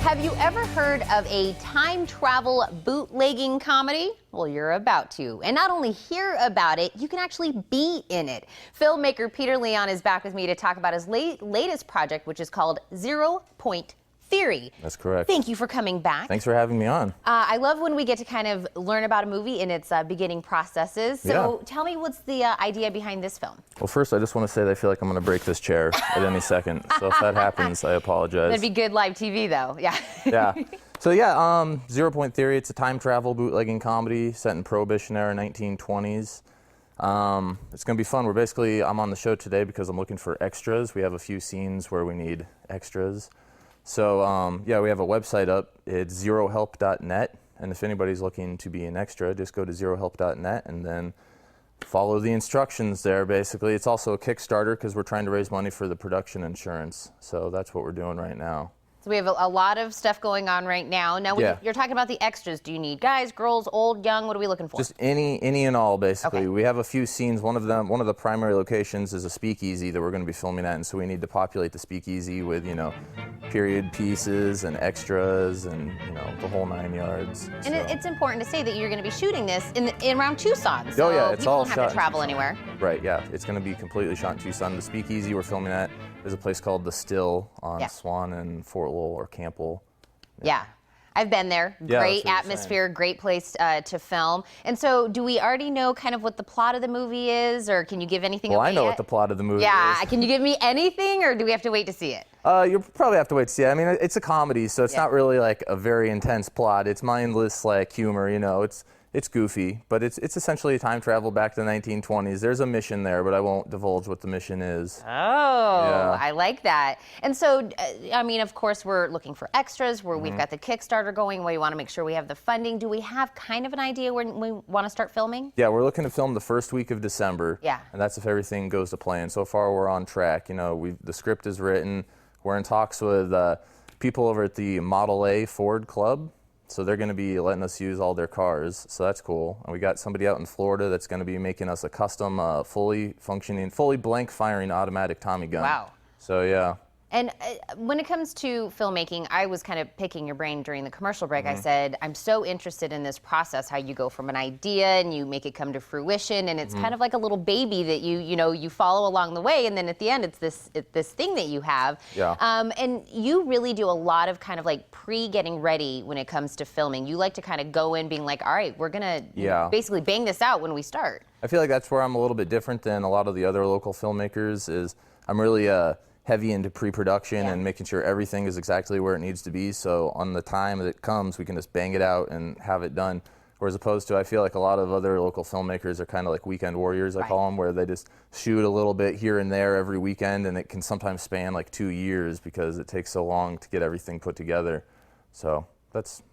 Have you ever heard of a time travel bootlegging comedy? Well, you're about to. And not only hear about it, you can actually be in it. Filmmaker Peter Leon is back with me to talk about his latest project, which is called 0 Point Theory. That's correct. Thank you for coming back. Thanks for having me on. I love when we get to kind of learn about a movie in its beginning processes. So tell me, what's the idea behind this film? Well, first, I just want to say that I feel like I'm going to break this chair at any second. So if that happens, I apologize. That'd be good live TV, though. Yeah. Yeah. So yeah, 0 Point Theory, it's a time travel bootlegging comedy set in Prohibition era 1920s. It's going to be fun. I'm on the show today because I'm looking for extras. We have a few scenes where we need extras. So yeah, we have a website up. It's zerohelp.net, and if anybody's looking to be an extra, just go to zerohelp.net and then follow the instructions there. Basically, it's also a Kickstarter because we're trying to raise money for the production insurance. So that's what we're doing right now. So we have a lot of stuff going on right now. Now, when you're talking about the extras, do you need guys, girls, old, young? What are we looking for? Just any and all, basically. Okay. We have a few scenes. One of the primary locations is a speakeasy that we're going to be filming at, and so we need to populate the speakeasy with, period pieces and extras and, the whole 9 yards. And it's important to say that you're going to be shooting this in around Tucson. So yeah, it's all people don't shot have to travel anywhere. Right, yeah. It's going to be completely shot in Tucson. The speakeasy we're filming at is a place called The Still on Swan and Fort Lowell or Campbell. Yeah. I've been there. Yeah, great atmosphere, great place to film. And so do we already know kind of what the plot of the movie is, or can you give anything away? Well, I know what the plot of the movie is. Yeah, can you give me anything, or do we have to wait to see it? You'll probably have to wait to see it. I mean, it's a comedy, so it's not really like a very intense plot. It's mindless, like, humor, It's goofy, but it's essentially time travel back to the 1920s. There's a mission there, but I won't divulge what the mission is. Oh, I like that. And so, I mean, of course, we're looking for extras. We've got the Kickstarter going. We want to make sure we have the funding. Do we have kind of an idea when we want to start filming? Yeah, we're looking to film the first week of December. Yeah. And that's if everything goes to plan. So far, we're on track. The script is written. We're in talks with people over at the Model A Ford Club. So they're going to be letting us use all their cars, so that's cool. And we got somebody out in Florida that's going to be making us a custom, fully functioning, fully blank firing automatic Tommy gun. Wow. So yeah. And when it comes to filmmaking, I was kind of picking your brain during the commercial break. I said, I'm so interested in this process, how you go from an idea and you make it come to fruition, and it's kind of like a little baby that you follow along the way, and then at the end it's this thing that you have. Yeah. And you really do a lot of kind of like pre-getting ready when it comes to filming. You like to kind of go in being like, all right, we're gonna basically bang this out when we start. I feel like that's where I'm a little bit different than a lot of the other local filmmakers. Is I'm really heavy into pre-production and making sure everything is exactly where it needs to be, so on the time that it comes, we can just bang it out and have it done. Whereas opposed to, I feel like a lot of other local filmmakers are kind of like weekend warriors, I call them, where they just shoot a little bit here and there every weekend, and it can sometimes span like 2 years because it takes so long to get everything put together. So that's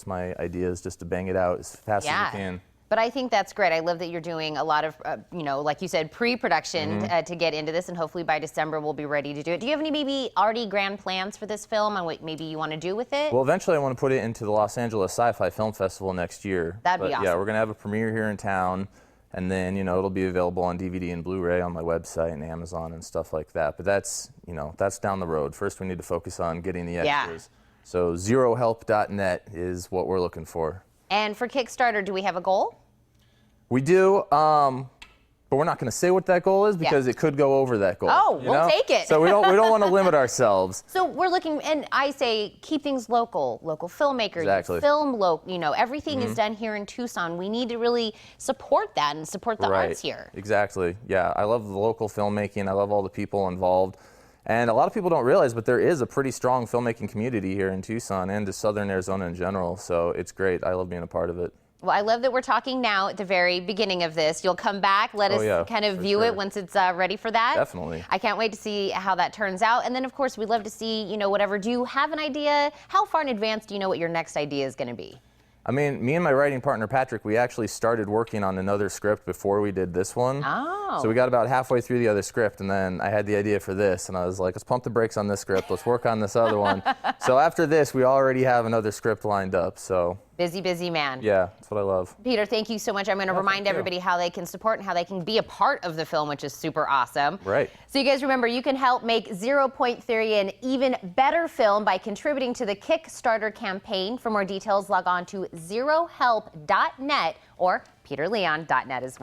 my idea, is just to bang it out as fast as we can. But I think that's great. I love that you're doing a lot of, like you said, pre-production to get into this, and hopefully by December we'll be ready to do it. Do you have any maybe already grand plans for this film on what maybe you want to do with it? Well, eventually I want to put it into the Los Angeles Sci-Fi Film Festival next year. That'd be awesome. Yeah, we're going to have a premiere here in town, and then, it'll be available on DVD and Blu-ray on my website and Amazon and stuff like that. But that's, that's down the road. First we need to focus on getting the extras. So zerohelp.net is what we're looking for. And for Kickstarter, do we have a goal? We do, but we're not going to say what that goal is because it could go over that goal. Oh, we'll take it. So we don't want to limit ourselves. So we're looking, and I say keep things local filmmakers, exactly. Film local. Everything is done here in Tucson. We need to really support that and support the arts here. Exactly. Yeah, I love the local filmmaking. I love all the people involved. And a lot of people don't realize, but there is a pretty strong filmmaking community here in Tucson and to Southern Arizona in general. So it's great. I love being a part of it. Well, I love that we're talking now at the very beginning of this. You'll come back, let us kind of view it once it's ready for that. Definitely. I can't wait to see how that turns out. And then, of course, we'd love to see, whatever. Do you have an idea? How far in advance do you know what your next idea is going to be? I mean, me and my writing partner, Patrick, we actually started working on another script before we did this one. Oh. So we got about halfway through the other script, and then I had the idea for this, and I was like, let's pump the brakes on this script. Let's work on this other one. So after this, we already have another script lined up, so Busy, busy man. Yeah, that's what I love. Peter, thank you so much. I'm going to remind everybody how they can support and how they can be a part of the film, which is super awesome. Right. So you guys remember, you can help make 0 Point Theory an even better film by contributing to the Kickstarter campaign. For more details, log on to zerohelp.net or peterleon.net as well.